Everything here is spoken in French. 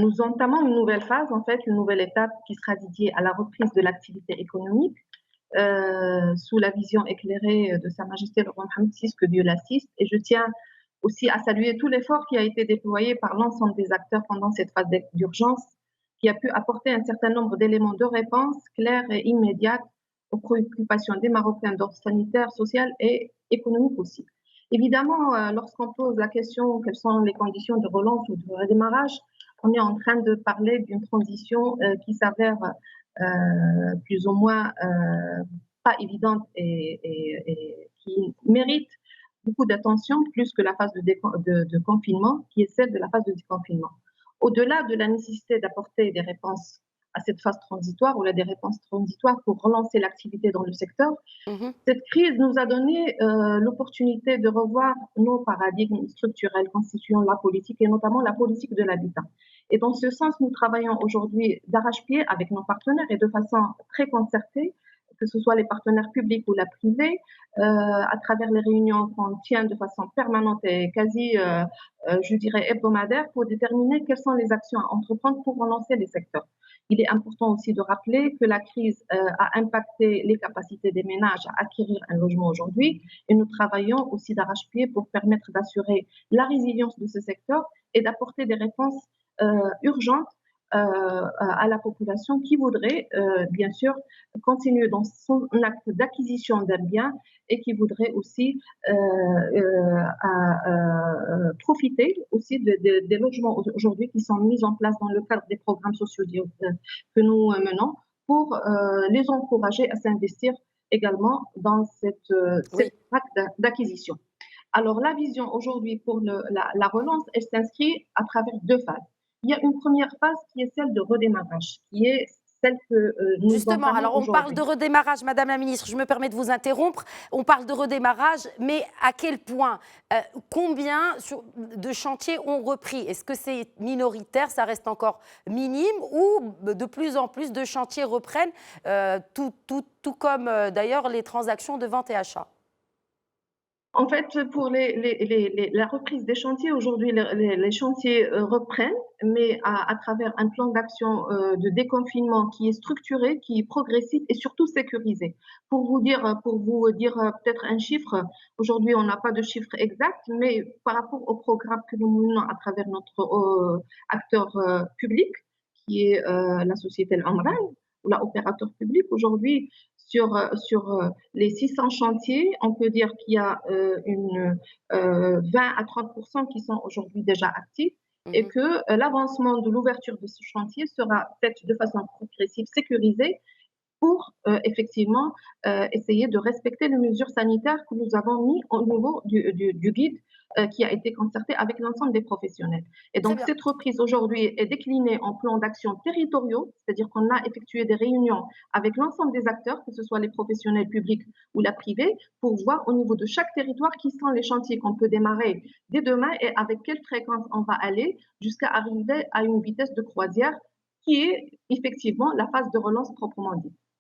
nous entamons une nouvelle phase, en fait, une nouvelle étape qui sera dédiée à la reprise de l'activité économique sous la vision éclairée de Sa Majesté le roi Mohammed VI, que Dieu l'assiste. Et je tiens aussi à saluer tout l'effort qui a été déployé par l'ensemble des acteurs pendant cette phase d'urgence, qui a pu apporter un certain nombre d'éléments de réponse clairs et immédiates aux préoccupations des Marocains d'ordre sanitaire, social et économique aussi. Évidemment, lorsqu'on pose la question quelles sont les conditions de relance ou de redémarrage, on est en train de parler d'une transition qui s'avère plus ou moins pas évidente et qui mérite beaucoup d'attention, plus que la phase de confinement, qui est celle de la phase de déconfinement. Au-delà de la nécessité d'apporter des réponses à cette phase transitoire ou là des réponses transitoires pour relancer l'activité dans le secteur, Mmh. cette crise nous a donné l'opportunité de revoir nos paradigmes structurels constituant la politique et notamment la politique de l'habitat. Et dans ce sens, nous travaillons aujourd'hui d'arrache-pied avec nos partenaires et de façon très concertée, que ce soit les partenaires publics ou la privée, à travers les réunions qu'on tient de façon permanente et quasi, je dirais, hebdomadaire pour déterminer quelles sont les actions à entreprendre pour relancer les secteurs. Il est important aussi de rappeler que la crise a impacté les capacités des ménages à acquérir un logement aujourd'hui et nous travaillons aussi d'arrache-pied pour permettre d'assurer la résilience de ce secteur et d'apporter des réponses urgentes à la population qui voudrait bien sûr continuer dans son acte d'acquisition d'un bien et qui voudrait aussi profiter aussi des logements aujourd'hui qui sont mis en place dans le cadre des programmes sociaux que nous menons pour les encourager à s'investir également dans Oui. cette vague d'acquisition. Alors, la vision aujourd'hui pour la relance, elle s'inscrit à travers deux phases. Il y a une première phase qui est celle de redémarrage, qui est celle que nous Justement, entamons alors on parle de aujourd'hui. redémarrage, Madame la Ministre, je me permets de vous interrompre. On parle de redémarrage, mais à quel point combien de chantiers ont repris? Est-ce que c'est minoritaire, ça reste encore minime, ou de plus en plus de chantiers reprennent, tout comme d'ailleurs les transactions de vente et achat? En fait, pour la reprise des chantiers, aujourd'hui, les chantiers reprennent, mais à travers un plan d'action de déconfinement qui est structuré, qui est progressif et surtout sécurisé. Pour vous dire peut-être un chiffre, aujourd'hui, on n'a pas de chiffre exact, mais par rapport au programme que nous menons à travers notre acteur public, qui est la société Al-Amran, ou l'opérateur public, aujourd'hui, sur les 600 chantiers, on peut dire qu'il y a 20 à 30% qui sont aujourd'hui déjà actifs et Mhm. que l'avancement de l'ouverture de ce chantier sera fait de façon progressive, sécurisée, pour effectivement essayer de respecter les mesures sanitaires que nous avons mis au niveau du guide qui a été concerté avec l'ensemble des professionnels. Et Très donc bien. cette reprise aujourd'hui est déclinée en plans d'action territoriaux, c'est-à-dire qu'on a effectué des réunions avec l'ensemble des acteurs, que ce soit les professionnels publics ou la privée, pour voir au niveau de chaque territoire qui sont les chantiers qu'on peut démarrer dès demain et avec quelle fréquence on va aller jusqu'à arriver à une vitesse de croisière qui est effectivement la phase de relance proprement dite.